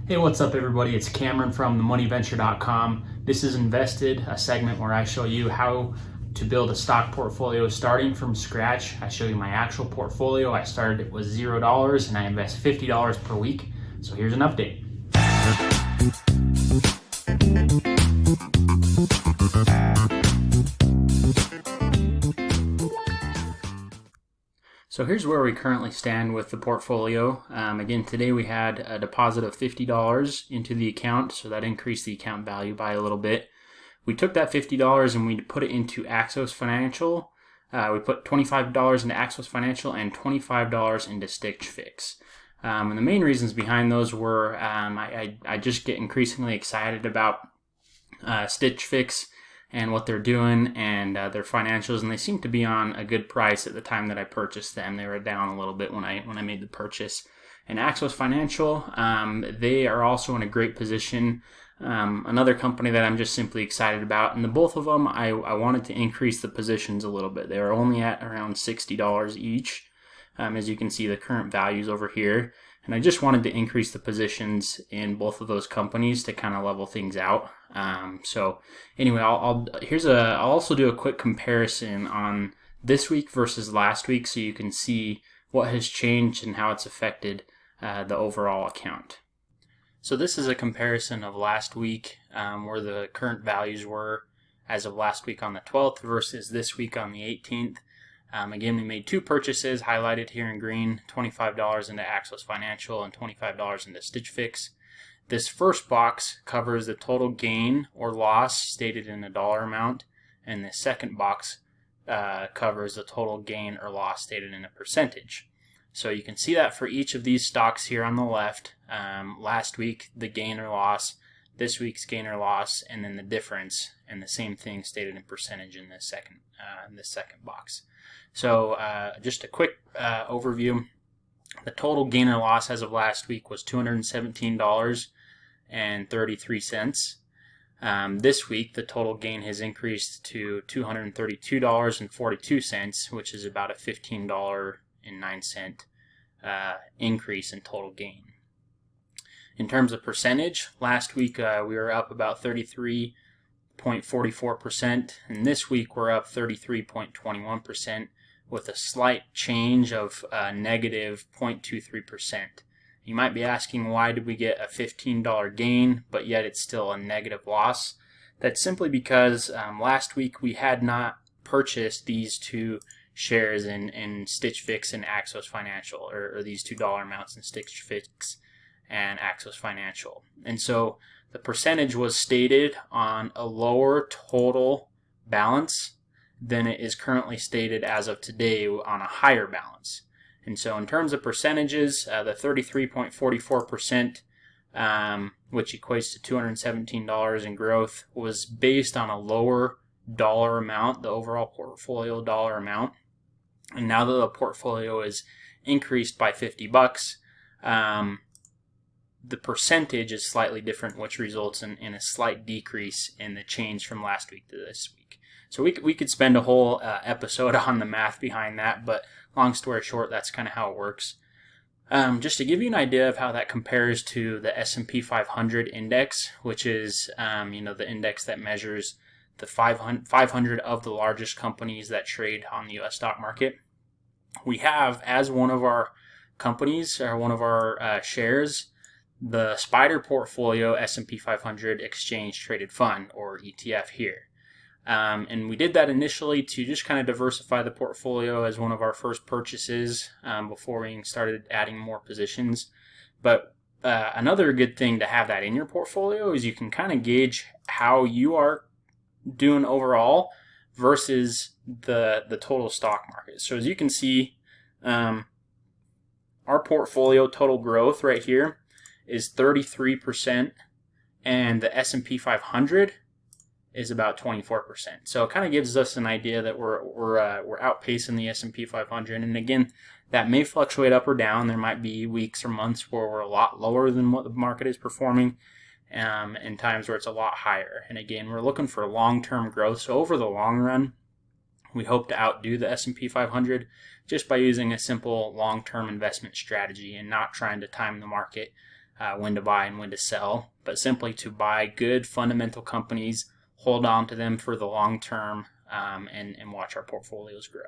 Hey, what's up, everybody? It's Cameron from themoneyventure.com. This is Invested, a segment where I show you how to build a stock portfolio starting from scratch. I show you my actual portfolio. I started it with $0 and I invest $50 per week. So here's an update. So here's where we currently stand with the portfolio. Again, today we had a deposit of $50 into the account, so that increased the account value by a little bit. We took that $50 and we put it into Axos Financial. We put $25 into Axos Financial and $25 into Stitch Fix. And the main reasons behind those were I just get increasingly excited about Stitch Fix and what they're doing and their financials, and they seem to be on a good price at the time that I purchased them. They were down a little bit when I made the purchase. And Axos Financial, they are also in a great position. Another company that I'm just simply excited about, and the both of them, I wanted to increase the positions a little bit. They are only at around $60 each, as you can see the current values over here. And I just wanted to increase the positions in both of those companies to kind of level things out. So anyway, I'll also do a quick comparison on this week versus last week, so you can see what has changed and how it's affected the overall account. So this is a comparison of last week, where the current values were as of last week on the 12th versus this week on the 18th. Again, we made two purchases highlighted here in green, $25 into Axos Financial and $25 into Stitch Fix. This first box covers the total gain or loss stated in a dollar amount, and the second box covers the total gain or loss stated in a percentage. So you can see that for each of these stocks here on the left, last week the gain or loss, this week's gain or loss, and then the difference, and the same thing stated in percentage in this second box. So just a quick overview. The total gain or loss as of last week was $217.33. This week, the total gain has increased to $232.42, which is about a $15.09 increase in total gain. In terms of percentage, last week we were up about 33.44%, and this week we're up 33.21%. with a slight change of negative 0.23%. You might be asking, why did we get a $15 gain, but yet it's still a negative loss? That's simply because last week we had not purchased these two shares in Stitch Fix and Axos Financial, or these $2 amounts in Stitch Fix and Axos Financial. And so the percentage was stated on a lower total balance than it is currently stated as of today on a higher balance. And so in terms of percentages, the 33.44%, which equates to $217 in growth, was based on a lower dollar amount, the overall portfolio dollar amount. And now that the portfolio is increased by $50, the percentage is slightly different, which results in a slight decrease in the change from last week to this week. So we could spend a whole episode on the math behind that, but long story short, that's kind of how it works. Just to give you an idea of how that compares to the S&P 500 index, which is the index that measures the 500 of the largest companies that trade on the U.S. stock market. We have, as one of our companies or one of our shares, the SPDR Portfolio S&P 500 Exchange Traded Fund, or ETF here. And we did that initially to just kind of diversify the portfolio as one of our first purchases before we started adding more positions. But another good thing to have that in your portfolio is you can kind of gauge how you are doing overall versus the total stock market. So as you can see, our portfolio total growth right here is 33%, and the S&P 500 is about 24%. So it kind of gives us an idea that we're outpacing the S&P 500. And again, that may fluctuate up or down. There might be weeks or months where we're a lot lower than what the market is performing, and times where it's a lot higher. And again, we're looking for long-term growth. So over the long run, we hope to outdo the S&P 500 just by using a simple long-term investment strategy and not trying to time the market when to buy and when to sell, but simply to buy good fundamental companies, hold on to them for the long term, and watch our portfolios grow.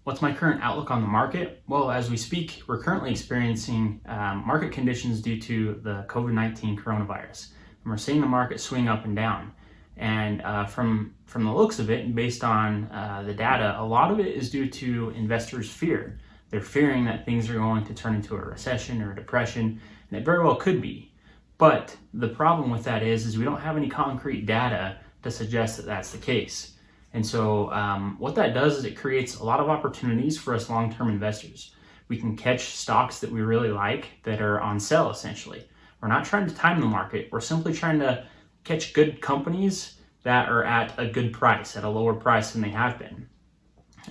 What's my current outlook on the market? Well, as we speak, we're currently experiencing market conditions due to the COVID-19 coronavirus. And we're seeing the market swing up and down. And from the looks of it, and based on the data, a lot of it is due to investors' fear. They're fearing that things are going to turn into a recession or a depression, and it very well could be. But the problem with that is we don't have any concrete data to suggest that that's the case. And so what that does is it creates a lot of opportunities for us long-term investors. We can catch stocks that we really like that are on sale, essentially. We're not trying to time the market. We're simply trying to catch good companies that are at a good price, at a lower price than they have been.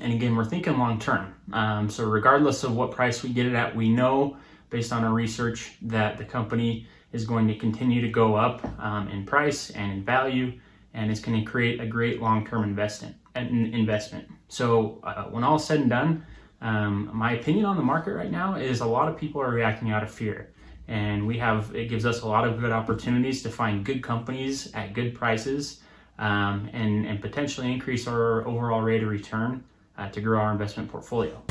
And again, we're thinking long-term. So regardless of what price we get it at, we know based on our research that the company is going to continue to go up in price and in value, and it's going to create a great long-term investment. So when all is said and done, my opinion on the market right now is a lot of people are reacting out of fear. And it gives us a lot of good opportunities to find good companies at good prices and potentially increase our overall rate of return to grow our investment portfolio.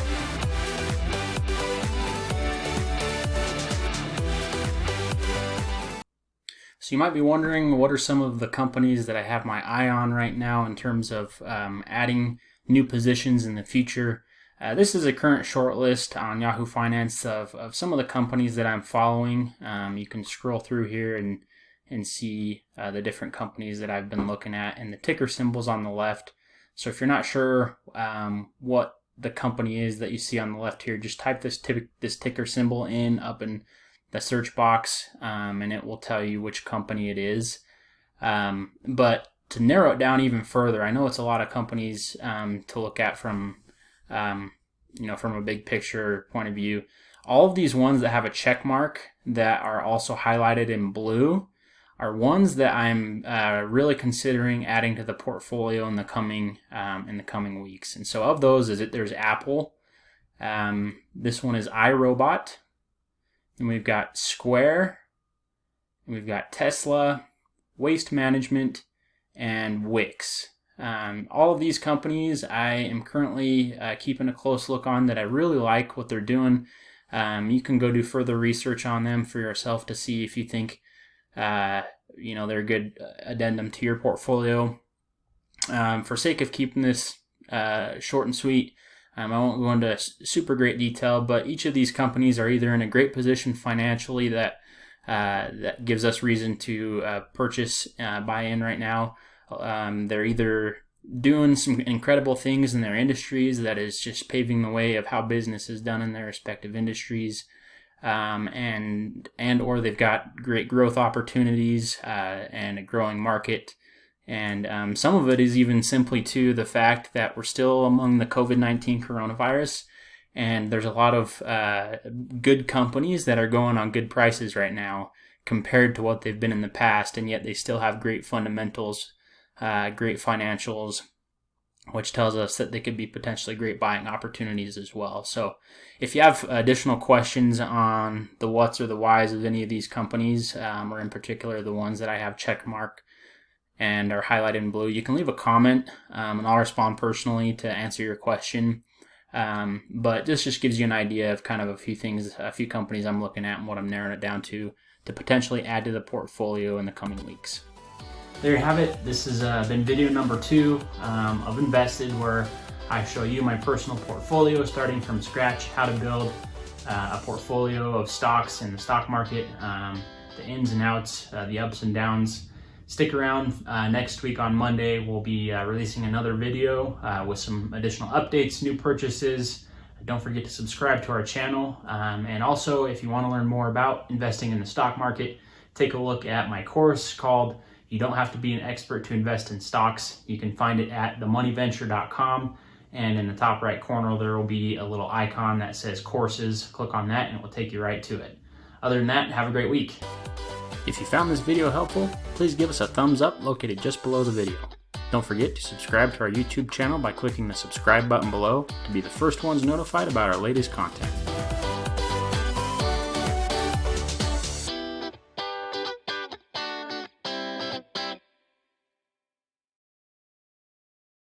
So you might be wondering, what are some of the companies that I have my eye on right now in terms of adding new positions in the future? This is a current short list on Yahoo Finance of some of the companies that I'm following. You can scroll through here and see the different companies that I've been looking at, and the ticker symbols on the left. So if you're not sure what the company is that you see on the left here, just type this ticker symbol up in the search box, and it will tell you which company it is. But to narrow it down even further, I know it's a lot of companies to look at from a big picture point of view. All of these ones that have a check mark that are also highlighted in blue are ones that I'm really considering adding to the portfolio in the coming weeks. And so of those, there's Apple. This one is iRobot. And we've got Square, and we've got Tesla, Waste Management, and Wix. All of these companies I am currently keeping a close look on, that I really like what they're doing. You can go do further research on them for yourself to see if you think they're a good addendum to your portfolio. For sake of keeping this short and sweet, I won't go into super great detail, but each of these companies are either in a great position financially that gives us reason to purchase, buy in right now. They're either doing some incredible things in their industries that is just paving the way of how business is done in their respective industries, and or they've got great growth opportunities and a growing market. And some of it is even simply to the fact that we're still among the COVID-19 coronavirus, and there's a lot of good companies that are going on good prices right now compared to what they've been in the past, and yet they still have great fundamentals, great financials, which tells us that they could be potentially great buying opportunities as well. So if you have additional questions on the what's or the whys of any of these companies, or in particular the ones that I have check mark and are highlighted in blue, you can leave a comment, and I'll respond personally to answer your question. But this just gives you an idea of kind of a few companies I'm looking at and what I'm narrowing it down to potentially add to the portfolio in the coming weeks. There you have it. This has been video number 2 of Invested, where I show you my personal portfolio starting from scratch, how to build a portfolio of stocks in the stock market, the ins and outs, the ups and downs. Stick around. Next week on Monday, we'll be releasing another video with some additional updates, new purchases. Don't forget to subscribe to our channel. And also, if you want to learn more about investing in the stock market, take a look at my course called You Don't Have to Be an Expert to Invest in Stocks. You can find it at themoneyventure.com. And in the top right corner, there will be a little icon that says courses. Click on that and it will take you right to it. Other than that, have a great week. If you found this video helpful, please give us a thumbs up located just below the video. Don't forget to subscribe to our YouTube channel by clicking the subscribe button below to be the first ones notified about our latest content.